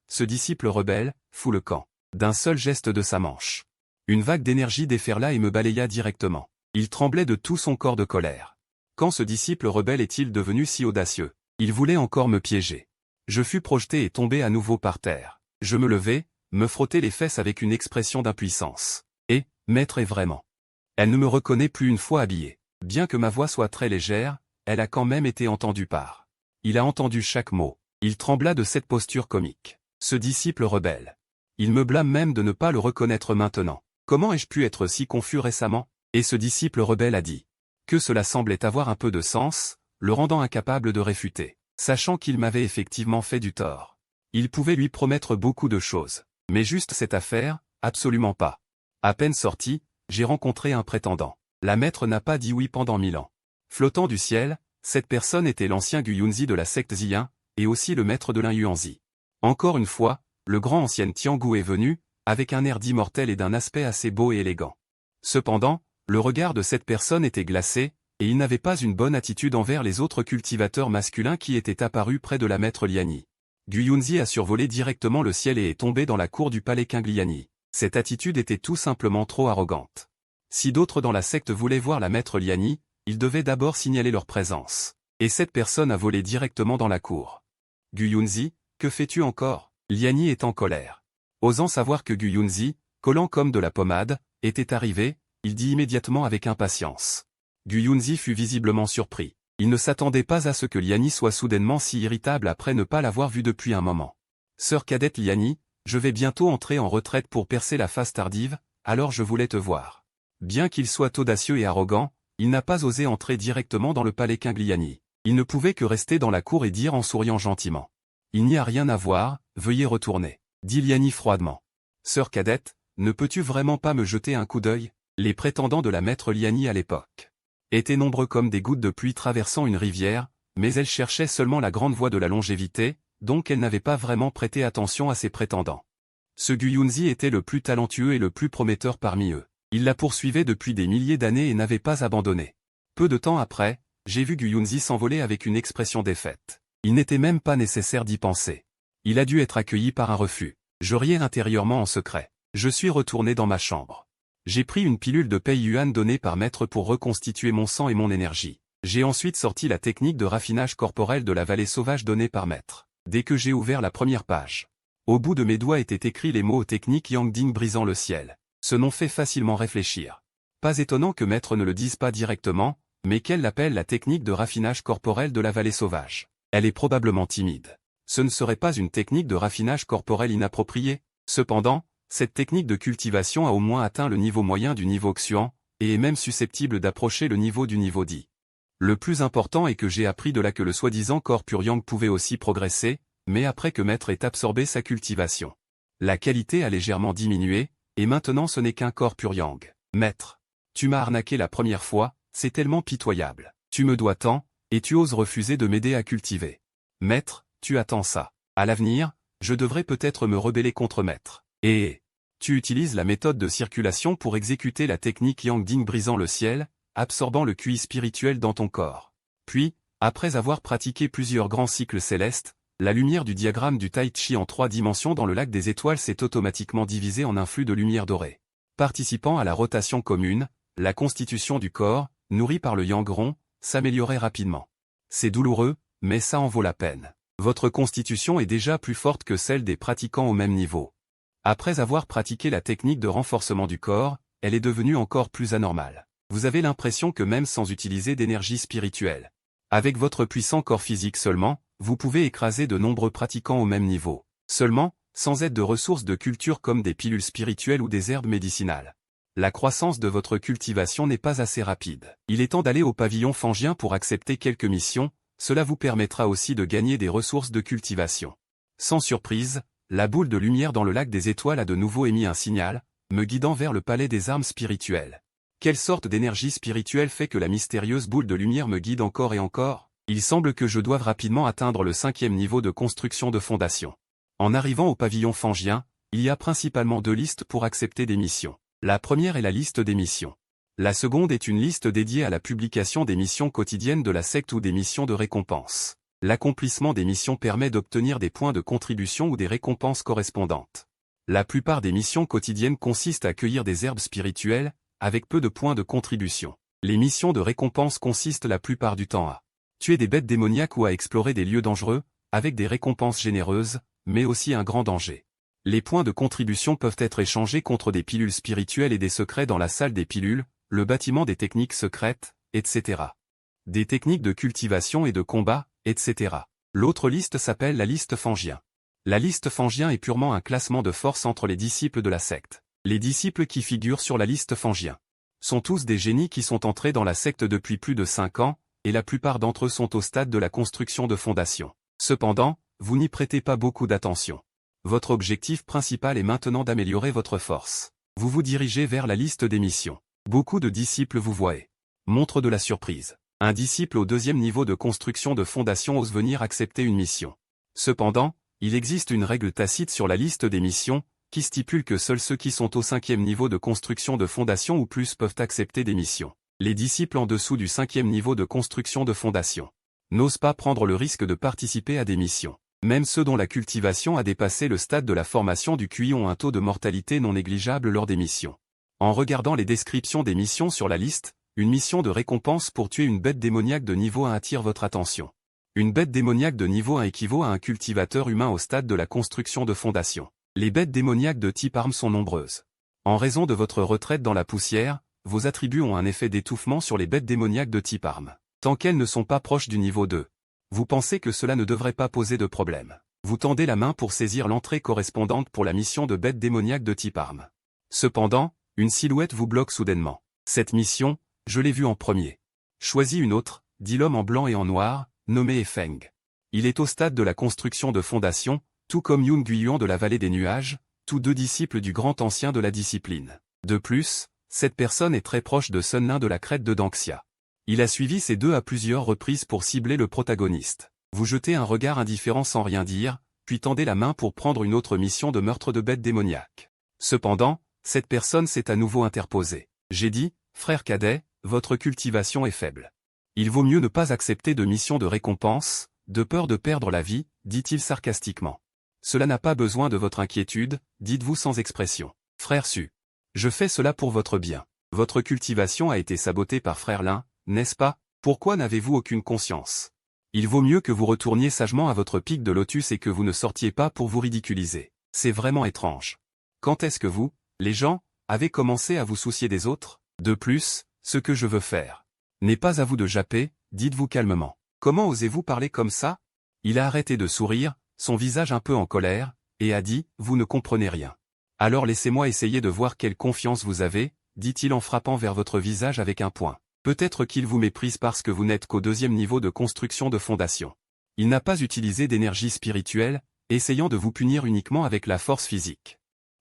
A: ce disciple rebelle, fous le camp. D'un seul geste de sa manche. Une vague d'énergie déferla et me balaya directement. Il tremblait de tout son corps de colère. Quand ce disciple rebelle est-il devenu si audacieux? Il voulait encore me piéger. Je fus projeté et tombé à nouveau par terre. Je me levai, me frottai les fesses avec une expression d'impuissance. Et, maître est vraiment. Elle ne me reconnaît plus une fois habillée. Bien que ma voix soit très légère, elle a quand même été entendue par. Il a entendu chaque mot. Il trembla de cette posture comique. Ce disciple rebelle. Il me blâme même de ne pas le reconnaître maintenant. Comment ai-je pu être si confus récemment? Et ce disciple rebelle a dit. Que cela semblait avoir un peu de sens, le rendant incapable de réfuter. Sachant qu'il m'avait effectivement fait du tort. Il pouvait lui promettre beaucoup de choses. Mais juste cette affaire, absolument pas. À peine sorti, j'ai rencontré un prétendant. La maître n'a pas dit oui pendant 1000 ans. Flottant du ciel, cette personne était l'ancien Guyunzi de la secte Ziyin, et aussi le maître de l'Inyuanzi. Encore une fois, le grand ancien Tiangu est venu, avec un air d'immortel et d'un aspect assez beau et élégant. Cependant, le regard de cette personne était glacé, et il n'avait pas une bonne attitude envers les autres cultivateurs masculins qui étaient apparus près de la maître Liani. Guyunzi a survolé directement le ciel et est tombé dans la cour du palais Qingliani. Cette attitude était tout simplement trop arrogante. Si d'autres dans la secte voulaient voir la maître Liani, ils devaient d'abord signaler leur présence. Et cette personne a volé directement dans la cour. Guyunzi, que fais-tu encore? Liani est en colère. Osant savoir que Guyunzi, collant comme de la pommade, était arrivé, il dit immédiatement avec impatience. Guyunzi fut visiblement surpris. Il ne s'attendait pas à ce que Liani soit soudainement si irritable après ne pas l'avoir vu depuis un moment. Sœur cadette Liani, je vais bientôt entrer en retraite pour percer la phase tardive, alors je voulais te voir. Bien qu'il soit audacieux et arrogant, il n'a pas osé entrer directement dans le palais Kingliani. Il ne pouvait que rester dans la cour et dire en souriant gentiment. Il n'y a rien à voir, veuillez retourner. Dit Liani froidement. Sœur cadette, ne peux-tu vraiment pas me jeter un coup d'œil? Les prétendants de la maître Liani à l'époque étaient nombreux comme des gouttes de pluie traversant une rivière, mais elle cherchait seulement la grande voie de la longévité, donc elle n'avait pas vraiment prêté attention à ses prétendants. Ce Guyunzi était le plus talentueux et le plus prometteur parmi eux. Il la poursuivait depuis des milliers d'années et n'avait pas abandonné. Peu de temps après, j'ai vu Guyunzi s'envoler avec une expression défaite. Il n'était même pas nécessaire d'y penser. Il a dû être accueilli par un refus. Je riais intérieurement en secret. Je suis retourné dans ma chambre. J'ai pris une pilule de Pei Yuan donnée par maître pour reconstituer mon sang et mon énergie. J'ai ensuite sorti la technique de raffinage corporel de la vallée sauvage donnée par maître. Dès que j'ai ouvert la première page, au bout de mes doigts étaient écrits les mots technique Yang Ding brisant le ciel. Ce nom fait facilement réfléchir. Pas étonnant que maître ne le dise pas directement, mais qu'elle l'appelle la technique de raffinage corporel de la vallée sauvage. Elle est probablement timide. Ce ne serait pas une technique de raffinage corporel inappropriée. Cependant, cette technique de cultivation a au moins atteint le niveau moyen du niveau Xuan, et est même susceptible d'approcher le niveau du niveau Di. Le plus important est que j'ai appris de là que le soi-disant corps pur Yang pouvait aussi progresser, mais après que maître ait absorbé sa cultivation. La qualité a légèrement diminué, et maintenant ce n'est qu'un corps pur Yang. Maître, tu m'as arnaqué la première fois, c'est tellement pitoyable. Tu me dois tant, et tu oses refuser de m'aider à cultiver. Maître, tu attends ça. À l'avenir, je devrais peut-être me rebeller contre maître. Et tu utilises la méthode de circulation pour exécuter la technique Yang Ding brisant le ciel, absorbant le QI spirituel dans ton corps. Puis, après avoir pratiqué plusieurs grands cycles célestes, la lumière du diagramme du Tai Chi en 3 dimensions dans le lac des étoiles s'est automatiquement divisée en un flux de lumière dorée. Participant à la rotation commune, la constitution du corps, nourrie par le Yang rond, s'améliorait rapidement. C'est douloureux, mais ça en vaut la peine. Votre constitution est déjà plus forte que celle des pratiquants au même niveau. Après avoir pratiqué la technique de renforcement du corps, elle est devenue encore plus anormale. Vous avez l'impression que même sans utiliser d'énergie spirituelle, avec votre puissant corps physique seulement, vous pouvez écraser de nombreux pratiquants au même niveau. Seulement, sans aide de ressources de culture comme des pilules spirituelles ou des herbes médicinales. La croissance de votre cultivation n'est pas assez rapide. Il est temps d'aller au pavillon fangien pour accepter quelques missions, cela vous permettra aussi de gagner des ressources de cultivation. Sans surprise, la boule de lumière dans le lac des étoiles a de nouveau émis un signal, me guidant vers le palais des armes spirituelles. Quelle sorte d'énergie spirituelle fait que la mystérieuse boule de lumière me guide encore et encore? Il semble que je doive rapidement atteindre le 5e niveau de construction de fondation. En arrivant au pavillon fangien, il y a principalement 2 listes pour accepter des missions. La première est la liste des missions. La seconde est une liste dédiée à la publication des missions quotidiennes de la secte ou des missions de récompense. L'accomplissement des missions permet d'obtenir des points de contribution ou des récompenses correspondantes. La plupart des missions quotidiennes consistent à cueillir des herbes spirituelles, avec peu de points de contribution. Les missions de récompense consistent la plupart du temps à tuer des bêtes démoniaques ou à explorer des lieux dangereux, avec des récompenses généreuses, mais aussi un grand danger. Les points de contribution peuvent être échangés contre des pilules spirituelles et des secrets dans la salle des pilules, le bâtiment des techniques secrètes, etc. Des techniques de cultivation et de combat, etc. L'autre liste s'appelle la liste fangien. La liste fangien est purement un classement de force entre les disciples de la secte. Les disciples qui figurent sur la liste fangien sont tous des génies qui sont entrés dans la secte depuis plus de 5 ans, et la plupart d'entre eux sont au stade de la construction de fondation. Cependant, vous n'y prêtez pas beaucoup d'attention. Votre objectif principal est maintenant d'améliorer votre force. Vous vous dirigez vers la liste des missions. Beaucoup de disciples vous voient. Montre de la surprise. Un disciple au 2e niveau de construction de fondation ose venir accepter une mission. Cependant, il existe une règle tacite sur la liste des missions, qui stipule que seuls ceux qui sont au 5e niveau de construction de fondation ou plus peuvent accepter des missions. Les disciples en dessous du 5e niveau de construction de fondation n'osent pas prendre le risque de participer à des missions. Même ceux dont la cultivation a dépassé le stade de la formation du QI ont un taux de mortalité non négligeable lors des missions. En regardant les descriptions des missions sur la liste, une mission de récompense pour tuer une bête démoniaque de niveau 1 attire votre attention. Une bête démoniaque de niveau 1 équivaut à un cultivateur humain au stade de la construction de fondation. Les bêtes démoniaques de type arme sont nombreuses. En raison de votre retraite dans la poussière, vos attributs ont un effet d'étouffement sur les bêtes démoniaques de type arme. Tant qu'elles ne sont pas proches du niveau 2. Vous pensez que cela ne devrait pas poser de problème. Vous tendez la main pour saisir l'entrée correspondante pour la mission de bête démoniaque de type arme. Cependant, Une silhouette vous bloque soudainement. Cette mission, je l'ai vue en premier. Choisis une autre, dit l'homme en blanc et en noir, nommé Feng. Il est au stade de la construction de fondation, tout comme Yun Guiyuan de la vallée des nuages, tous deux disciples du grand ancien de la discipline. De plus, cette personne est très proche de Sun Lin de la crête de Danxia. Il a suivi ces deux à plusieurs reprises pour cibler le protagoniste. Vous jetez un regard indifférent sans rien dire, puis tendez la main pour prendre une autre mission de meurtre de bêtes démoniaques. Cependant, cette personne s'est à nouveau interposée. J'ai dit, frère cadet, votre cultivation est faible. Il vaut mieux ne pas accepter de mission de récompense, de peur de perdre la vie, dit-il sarcastiquement. Cela n'a pas besoin de votre inquiétude, dites-vous sans expression. Frère Su. Je fais cela pour votre bien. Votre cultivation a été sabotée par frère Lin, n'est-ce pas? Pourquoi n'avez-vous aucune conscience? Il vaut mieux que vous retourniez sagement à votre pic de lotus et que vous ne sortiez pas pour vous ridiculiser. C'est vraiment étrange. Quand est-ce que vous, les gens, avez commencé à vous soucier des autres? De plus, ce que je veux faire n'est pas à vous de japper, dites-vous calmement. Comment osez-vous parler comme ça? Il a arrêté de sourire, son visage un peu en colère, et a dit, vous ne comprenez rien. Alors laissez-moi essayer de voir quelle confiance vous avez, dit-il en frappant vers votre visage avec un poing. Peut-être qu'il vous méprise parce que vous n'êtes qu'au deuxième niveau de construction de fondation. Il n'a pas utilisé d'énergie spirituelle, essayant de vous punir uniquement avec la force physique.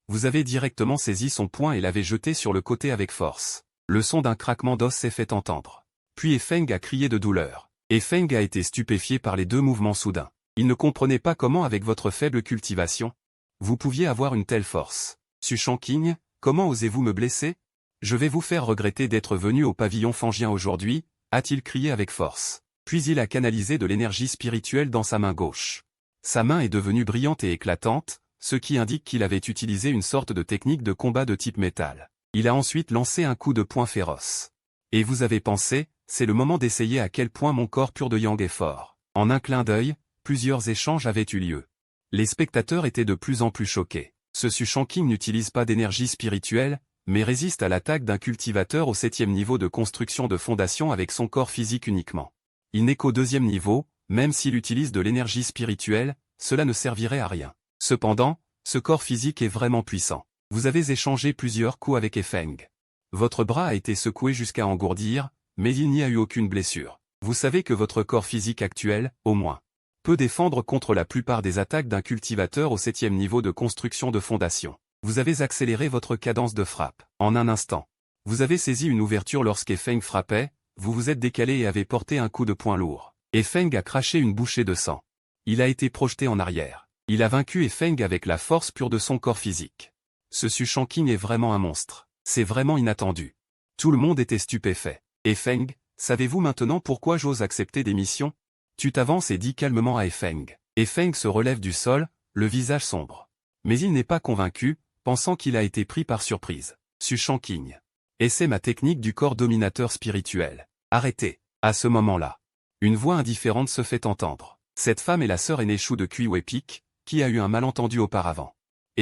A: Vous avez directement saisi son poing et l'avez jeté sur le côté avec force. Le son d'un craquement d'os s'est fait entendre. Puis Feng a crié de douleur. Feng a été stupéfié par les deux mouvements soudains. Il ne comprenait pas comment avec votre faible cultivation, vous pouviez avoir une telle force. Su Shangqing, comment osez-vous me blesser? Je vais vous faire regretter d'être venu au pavillon fangien aujourd'hui, a-t-il crié avec force. Puis il a canalisé de l'énergie spirituelle dans sa main gauche. Sa main est devenue brillante et éclatante, ce qui indique qu'il avait utilisé une sorte de technique de combat de type métal. Il a ensuite lancé un coup de poing féroce. Et vous avez pensé, c'est le moment d'essayer à quel point mon corps pur de yang est fort. En un clin d'œil, plusieurs échanges avaient eu lieu. Les spectateurs étaient de plus en plus choqués. Ce Su Shangqing n'utilise pas d'énergie spirituelle, mais résiste à l'attaque d'un cultivateur au 7e niveau de construction de fondation avec son corps physique uniquement. Il n'est qu'au 2e niveau, même s'il utilise de l'énergie spirituelle, cela ne servirait à rien. Cependant, ce corps physique est vraiment puissant. Vous avez échangé plusieurs coups avec Feng. Votre bras a été secoué jusqu'à engourdir, mais il n'y a eu aucune blessure. Vous savez que votre corps physique actuel, au moins, peut défendre contre la plupart des attaques d'un cultivateur au 7e niveau de construction de fondation. Vous avez accéléré votre cadence de frappe. En un instant, vous avez saisi une ouverture lorsqu'Feng frappait, vous vous êtes décalé et avez porté un coup de poing lourd. Feng a craché une bouchée de sang. Il a été projeté en arrière. Il a vaincu Feng avec la force pure de son corps physique. Ce Su Shangqing est vraiment un monstre. C'est vraiment inattendu. Tout le monde était stupéfait. Feng, savez-vous maintenant pourquoi j'ose accepter des missions? Tu t'avances et dis calmement à Feng. Feng se relève du sol, le visage sombre. Mais il n'est pas convaincu, pensant qu'il a été pris par surprise. Su Shangqing. Et c'est ma technique du corps dominateur spirituel. Arrêtez. À ce moment-là, une voix indifférente se fait entendre. Cette femme est la sœur aînée Shu de Kui Weipik, qui a eu un malentendu auparavant.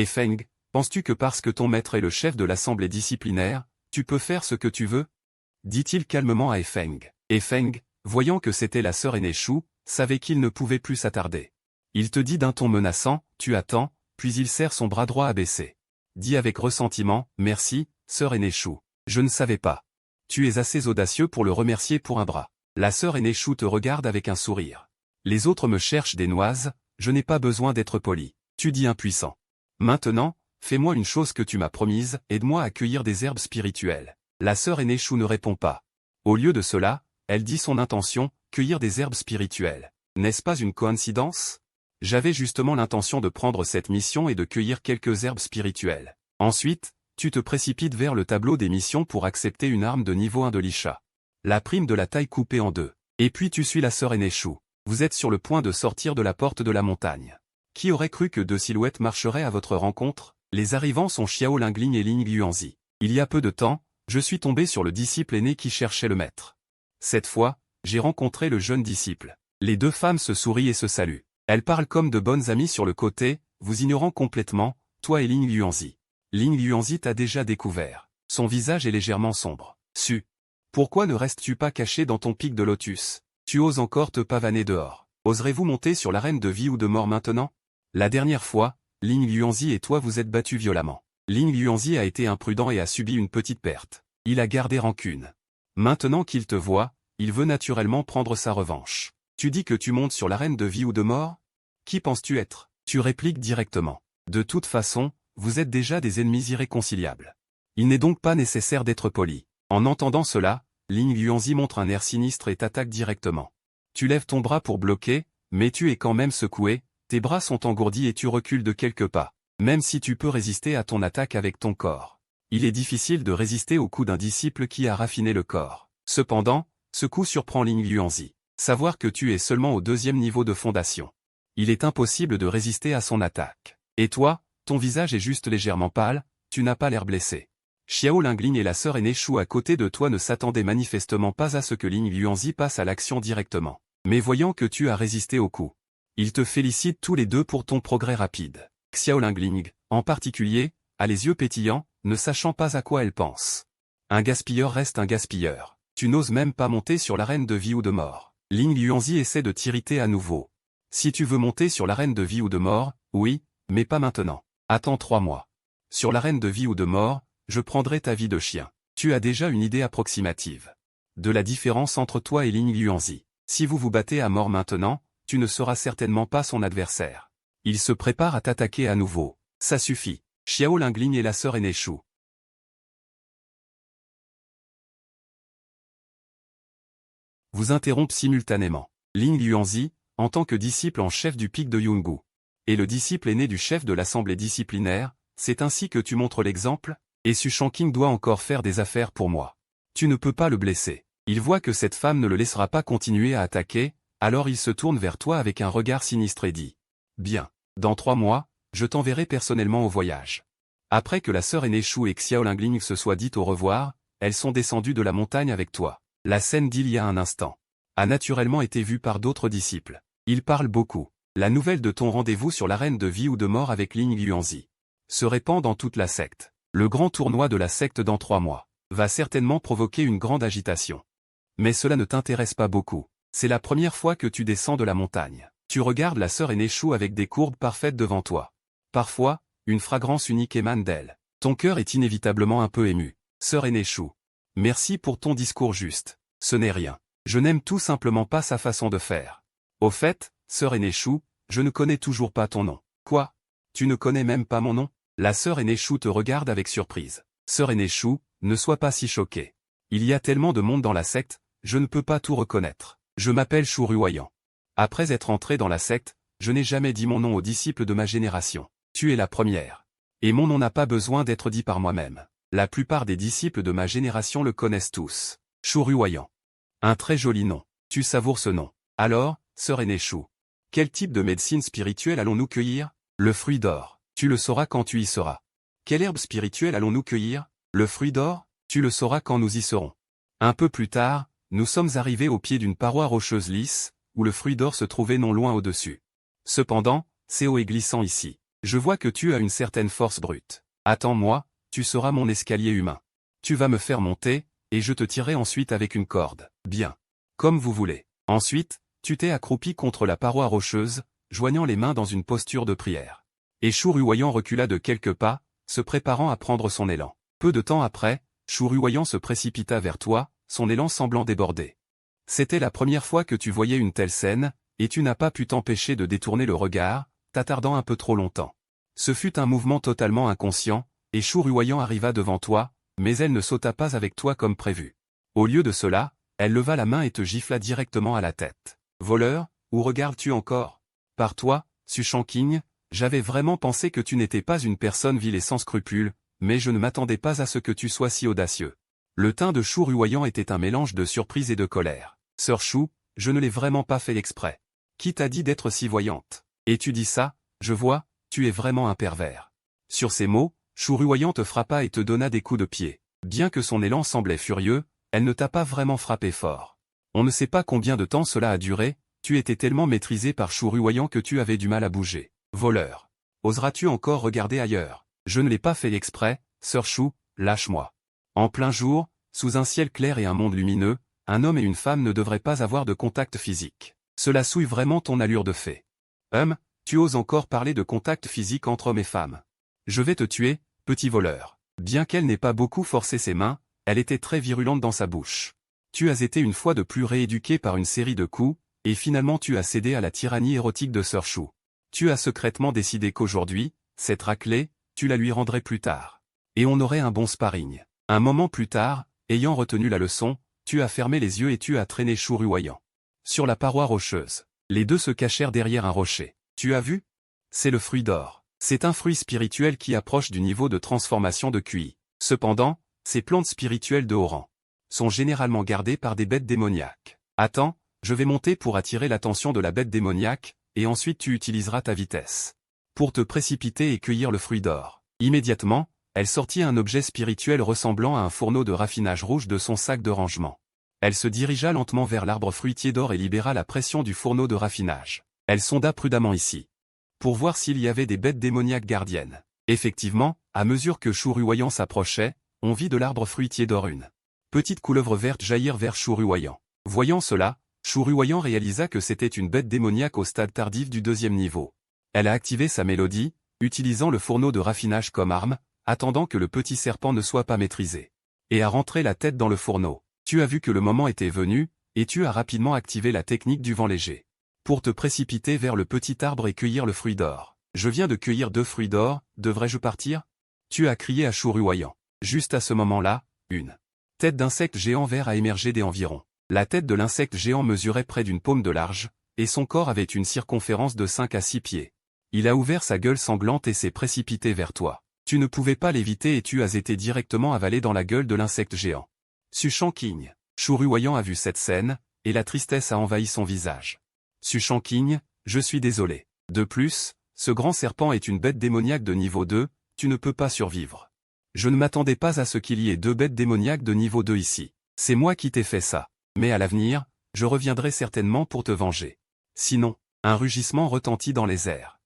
A: Feng, penses-tu que parce que ton maître est le chef de l'assemblée disciplinaire, tu peux faire ce que tu veux? Dit-il calmement à Feng. Feng, voyant que c'était la sœur aînée Shu, savait qu'il ne pouvait plus s'attarder. Il te dit d'un ton menaçant, tu attends, puis il serre son bras droit abaissé. Dit avec ressentiment, merci, sœur aînée Shu. Je ne savais pas. Tu es assez audacieux pour le remercier pour un bras. La sœur aînée Shu te regarde avec un sourire. Les autres me cherchent des noises, je n'ai pas besoin d'être poli. Tu dis impuissant. Maintenant, fais-moi une chose que tu m'as promise, aide-moi à cueillir des herbes spirituelles. La sœur aînée Shu ne répond pas. Au lieu de cela, elle dit son intention, cueillir des herbes spirituelles. N'est-ce pas une coïncidence? J'avais justement l'intention de prendre cette mission et de cueillir quelques herbes spirituelles. Ensuite, tu te précipites vers le tableau des missions pour accepter une arme de niveau 1 de l'Isha. La prime de la taille coupée en deux. Et puis tu suis la sœur aînée Shu. Vous êtes sur le point de sortir de la porte de la montagne. Qui aurait cru que deux silhouettes marcheraient à votre rencontre? Les arrivants sont Xiao Lingling et Ling Yuanzi. Il y a peu de temps, je suis tombé sur le disciple aîné qui cherchait le maître. Cette fois, j'ai rencontré le jeune disciple. Les deux femmes se sourient et se saluent. Elles parlent comme de bonnes amies sur le côté, vous ignorant complètement, toi et Ling Yuanzi. Ling Yuanzi t'a déjà découvert. Son visage est légèrement sombre. Su. Pourquoi ne restes-tu pas caché dans ton pic de lotus? Tu oses encore te pavaner dehors. Oserez-vous monter sur l'arène de vie ou de mort maintenant? La dernière fois, Ling Yuanzi et toi vous êtes battus violemment. Ling Yuanzi a été imprudent et a subi une petite perte. Il a gardé rancune. Maintenant qu'il te voit, il veut naturellement prendre sa revanche. Tu dis que tu montes sur l'arène de vie ou de mort? Qui penses-tu être? Tu répliques directement. De toute façon, vous êtes déjà des ennemis irréconciliables. Il n'est donc pas nécessaire d'être poli. En entendant cela, Ling Yuanzi montre un air sinistre et t'attaque directement. Tu lèves ton bras pour bloquer, mais tu es quand même secoué, tes bras sont engourdis et tu recules de quelques pas. Même si tu peux résister à ton attaque avec ton corps. Il est difficile de résister au coup d'un disciple qui a raffiné le corps. Cependant, ce coup surprend Ling Yuanzi. Savoir que tu es seulement au 2e niveau de fondation. Il est impossible de résister à son attaque. Et toi, ton visage est juste légèrement pâle, tu n'as pas l'air blessé. Xiao Lingling et la sœur aînée Shu à côté de toi ne s'attendaient manifestement pas à ce que Ling Yuanzi passe à l'action directement. Mais voyant que tu as résisté au coup, ils te félicitent tous les deux pour ton progrès rapide. Xiao Lingling, en particulier, a les yeux pétillants, ne sachant pas à quoi elle pense. Un gaspilleur reste un gaspilleur. Tu n'oses même pas monter sur l'arène de vie ou de mort. Ling Yuanzi essaie de t'irriter à nouveau. Si tu veux monter sur l'arène de vie ou de mort, oui, mais pas maintenant. Attends 3 mois. Sur l'arène de vie ou de mort, je prendrai ta vie de chien. Tu as déjà une idée approximative de la différence entre toi et Ling Yuanzi. Si vous vous battez à mort maintenant, tu ne seras certainement pas son adversaire. Il se prépare à t'attaquer à nouveau. Ça suffit. Xiao Lingling et la sœur aînée Shu vous interrompent simultanément. Ling Yuanzi, en tant que disciple en chef du pic de Yungu, et le disciple aîné du chef de l'assemblée disciplinaire, c'est ainsi que tu montres l'exemple? Et Su Shanqing doit encore faire des affaires pour moi. Tu ne peux pas le blesser. Il voit que cette femme ne le laissera pas continuer à attaquer, alors il se tourne vers toi avec un regard sinistre et dit. Bien. Dans 3 mois, je t'enverrai personnellement au voyage. Après que la sœur aînée Shu et Xiao Lingling se soient dites au revoir, elles sont descendues de la montagne avec toi. La scène d'il y a un instant a naturellement été vue par d'autres disciples. Ils parlent beaucoup. La nouvelle de ton rendez-vous sur l'arène de vie ou de mort avec Ling Yuanzi se répand dans toute la secte. Le grand tournoi de la secte dans 3 mois va certainement provoquer une grande agitation. Mais cela ne t'intéresse pas beaucoup. C'est la première fois que tu descends de la montagne. Tu regardes la sœur aînée Shu avec des courbes parfaites devant toi. Parfois, une fragrance unique émane d'elle. Ton cœur est inévitablement un peu ému. Sœur aînée Shu. Merci pour ton discours juste. Ce n'est rien. Je n'aime tout simplement pas sa façon de faire. Au fait, sœur aînée Shu, je ne connais toujours pas ton nom. Quoi? Tu ne connais même pas mon nom? La sœur aînée Shu te regarde avec surprise. Sœur aînée Shu, ne sois pas si choquée. Il y a tellement de monde dans la secte, je ne peux pas tout reconnaître. Je m'appelle Shu Ruoyan. Après être entré dans la secte, je n'ai jamais dit mon nom aux disciples de ma génération. Tu es la première. Et mon nom n'a pas besoin d'être dit par moi-même. La plupart des disciples de ma génération le connaissent tous. Shu Ruoyan. Un très joli nom. Tu savoures ce nom. Alors, sœur aînée Shu, quel type de médecine spirituelle allons-nous cueillir? Le fruit d'or. Tu le sauras quand tu y seras. Quelle herbe spirituelle allons-nous cueillir? Le fruit d'or? Tu le sauras quand nous y serons. Un peu plus tard, nous sommes arrivés au pied d'une paroi rocheuse lisse, où le fruit d'or se trouvait non loin au-dessus. Cependant, c'est haut et glissant ici. Je vois que tu as une certaine force brute. Attends-moi, tu seras mon escalier humain. Tu vas me faire monter, et je te tirerai ensuite avec une corde. Bien. Comme vous voulez. Ensuite, tu t'es accroupi contre la paroi rocheuse, joignant les mains dans une posture de prière. Et Shu Ruoyan recula de quelques pas, se préparant à prendre son élan. Peu de temps après, Shu Ruoyan se précipita vers toi, son élan semblant déborder. C'était la première fois que tu voyais une telle scène, et tu n'as pas pu t'empêcher de détourner le regard, t'attardant un peu trop longtemps. Ce fut un mouvement totalement inconscient, et Shu Ruoyan arriva devant toi, mais elle ne sauta pas avec toi comme prévu. Au lieu de cela, elle leva la main et te gifla directement à la tête. Voleur, où regardes-tu encore? Par toi, Su Shanqing, j'avais vraiment pensé que tu n'étais pas une personne vile et sans scrupules, mais je ne m'attendais pas à ce que tu sois si audacieux. Le teint de Shu Ruoyan était un mélange de surprise et de colère. Sœur Shu, je ne l'ai vraiment pas fait exprès. Qui t'a dit d'être si voyante? Et tu dis ça, je vois, tu es vraiment un pervers. Sur ces mots, Shu Ruoyan te frappa et te donna des coups de pied. Bien que son élan semblait furieux, elle ne t'a pas vraiment frappé fort. On ne sait pas combien de temps cela a duré, tu étais tellement maîtrisé par Shu Ruoyan que tu avais du mal à bouger. Voleur. Oseras-tu encore regarder ailleurs? Je ne l'ai pas fait exprès, sœur Shu, lâche-moi. En plein jour, sous un ciel clair et un monde lumineux, un homme et une femme ne devraient pas avoir de contact physique. Cela souille vraiment ton allure de fée. Tu oses encore parler de contact physique entre hommes et femmes. Je vais te tuer, petit voleur. Bien qu'elle n'ait pas beaucoup forcé ses mains, elle était très virulente dans sa bouche. Tu as été une fois de plus rééduqué par une série de coups, et finalement tu as cédé à la tyrannie érotique de Sir Chou. Tu as secrètement décidé qu'aujourd'hui, cette raclée, tu la lui rendrais plus tard. Et on aurait un bon sparring. Un moment plus tard, ayant retenu la leçon, tu as fermé les yeux et tu as traîné Chou ruayant. Sur la paroi rocheuse. Les deux se cachèrent derrière un rocher. Tu as vu? C'est le fruit d'or. C'est un fruit spirituel qui approche du niveau de transformation de QI. Cependant, ces plantes spirituelles de haut rang sont généralement gardées par des bêtes démoniaques. Attends, je vais monter pour attirer l'attention de la bête démoniaque, et ensuite tu utiliseras ta vitesse pour te précipiter et cueillir le fruit d'or. Immédiatement, elle sortit un objet spirituel ressemblant à un fourneau de raffinage rouge de son sac de rangement. Elle se dirigea lentement vers l'arbre fruitier d'or et libéra la pression du fourneau de raffinage. Elle sonda prudemment ici pour voir s'il y avait des bêtes démoniaques gardiennes. Effectivement, à mesure que Chou ruayant s'approchait, on vit de l'arbre fruitier d'or une petite couleuvre verte jaillir vers Chou ruayant. Voyant cela, Chou ruayant réalisa que c'était une bête démoniaque au stade tardif du 2e niveau. Elle a activé sa mélodie, utilisant le fourneau de raffinage comme arme, attendant que le petit serpent ne soit pas maîtrisé. Et a rentré la tête dans le fourneau. Tu as vu que le moment était venu, et tu as rapidement activé la technique du vent léger pour te précipiter vers le petit arbre et cueillir le fruit d'or. Je viens de cueillir 2 fruits d'or, devrais-je partir? Tu as crié à Chou ruayant. Juste à ce moment-là, une tête d'insecte géant vert a émergé des environs. La tête de l'insecte géant mesurait près d'une paume de large, et son corps avait une circonférence de 5 à 6 pieds. Il a ouvert sa gueule sanglante et s'est précipité vers toi. Tu ne pouvais pas l'éviter et tu as été directement avalé dans la gueule de l'insecte géant. Sushang King. Chou ruayant a vu cette scène, et la tristesse a envahi son visage. Sushang King, je suis désolé. De plus, ce grand serpent est une bête démoniaque de niveau 2, tu ne peux pas survivre. Je ne m'attendais pas à ce qu'il y ait 2 bêtes démoniaques de niveau 2 ici. C'est moi qui t'ai fait ça. Mais à l'avenir, je reviendrai certainement pour te venger. Sinon, un rugissement retentit dans les airs.